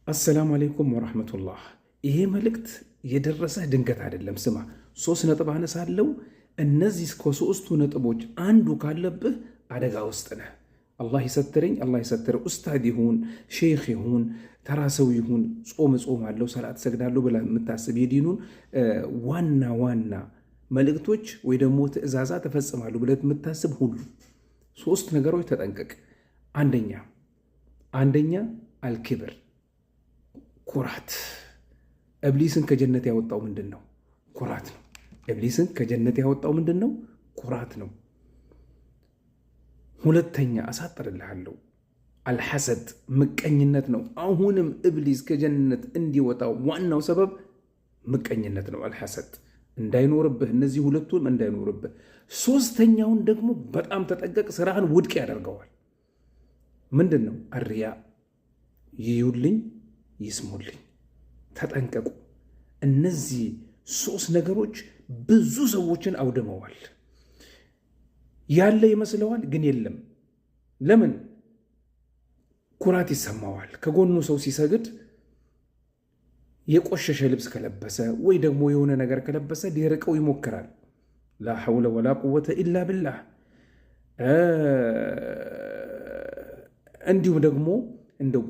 አሰላሙ አለይኩም ወራህመቱላህ። ይሄ መልእክት የደረሰህ ድንገት አይደለም። ስማ፣ 3 ነጥብ አነሳለሁ። እነዚህ ከ3ቱ ነጥቦች አንዱ ካለብህ አደጋ ውስጥ ነህ። አላህ ይሰትረኝ፣ አላህ ይሰትረ። ኡስታድ ይሁን ሼክ ይሁን ተራ ሰው ይሁን ጾም አለው ሰላት ሰግዳለሁ ብላ የምታስብ የዲኑን ዋና ዋና መልእክቶች ወይ ደግሞ ትእዛዛ ተፈጽማሉ ብለ የምታስብ ሁሉ 3 ነገሮች ተጠንቀቅ። አንደኛ አልክብር፣ ኩራት። እብሊስን ከጀነት ያወጣው ምንድን ነው? ኩራት ነው። እብሊስን ከጀነት ያወጣው ምንድን ነው? ኩራት ነው። ሁለተኛ አሳጥርልሃለሁ፣ አልሐሰድ፣ ምቀኝነት ነው። አሁንም እብሊስ ከጀነት እንዲወጣው ዋናው ሰበብ ምቀኝነት ነው። አልሐሰድ እንዳይኖርብህ፣ እነዚህ ሁለቱም እንዳይኖርብህ። ሶስተኛውን ደግሞ በጣም ተጠንቀቅ፣ ስራህን ውድቅ ያደርገዋል። ምንድን ነው? አርያ፣ ይዩልኝ ይስሙልኝ። ተጠንቀቁ። እነዚህ 3 ነገሮች ብዙ ሰዎችን አውድመዋል። ያለ ይመስለዋል፣ ግን የለም። ለምን? ኩራት ይሰማዋል። ከጎኑ ሰው ሲሰግድ የቆሸሸ ልብስ ከለበሰ ወይ ደግሞ የሆነ ነገር ከለበሰ ሊርቀው ይሞክራል። ላ ሐውለ ወላ ቁወተ ኢላ ብላህ። እንዲሁም ደግሞ እንደው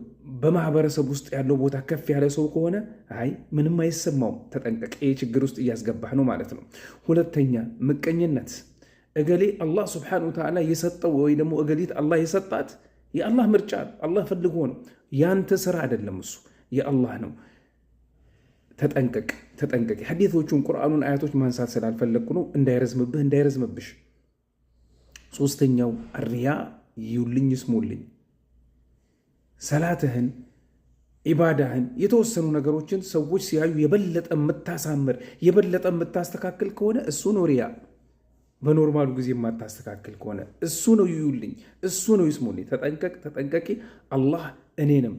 በማህበረሰብ ውስጥ ያለው ቦታ ከፍ ያለ ሰው ከሆነ አይ ምንም አይሰማውም። ተጠንቀቅ። ይህ ችግር ውስጥ እያስገባህ ነው ማለት ነው። ሁለተኛ ምቀኝነት። እገሌ አላህ ስብሓነሁ ወተዓላ የሰጠው ወይ ደግሞ እገሊት አላህ የሰጣት የአላህ ምርጫ አላህ ፈልጎ ነው። ያንተ ስራ አይደለም፣ እሱ የአላህ ነው። ተጠንቀቅ። ሐዲቶቹን ቁርአኑን አያቶች ማንሳት ስላልፈለግኩ ነው፣ እንዳይረዝምብሽ። ሶስተኛው አርያ፣ ይዩልኝ ይስሙልኝ። ሰላትህን ኢባዳህን የተወሰኑ ነገሮችን ሰዎች ሲያዩ የበለጠ የምታሳምር የበለጠ የምታስተካክል ከሆነ እሱ ነው ሪያ። በኖርማሉ ጊዜ የማታስተካክል ከሆነ እሱ ነው ይዩልኝ፣ እሱ ነው ይስሙልኝ። ተጠንቀቂ። አላህ እኔንም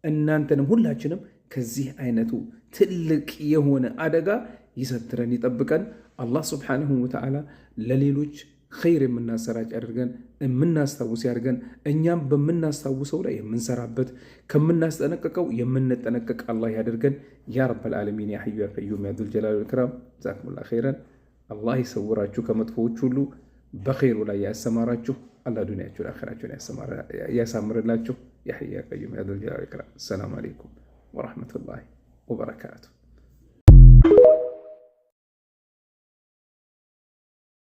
እናንተንም ሁላችንም ከዚህ አይነቱ ትልቅ የሆነ አደጋ ይሰትረን ይጠብቀን። አላህ ስብሓንሁ ወተዓላ ለሌሎች ኸይር የምናሰራጭ ያደርገን፣ የምናስታውስ ያደርገን። እኛም በምናስታውሰው ላይ የምንሰራበት ከምናስጠነቀቀው የምንጠነቀቅ አላህ ያደርገን። ያ ረበል ዓለሚን፣ ያ ሐዩ ያ ቀዩም ያ ዙል ጀላሊ ወል ኢክራም። ጀዛኩሙላሁ ኸይረን። አላህ ይሰውራችሁ ከመጥፎዎች ሁሉ፣ በኸይሩ ላይ ያሰማራችሁ። አላህ ዱንያችሁን አኺራችሁን ያሳምርላችሁ። ያ ሐዩ ያ ቀዩም ያ ዙል ጀላሊ ወል ኢክራም። ሰላም አለይኩም ወረሕመቱላሂ ወበረካቱ።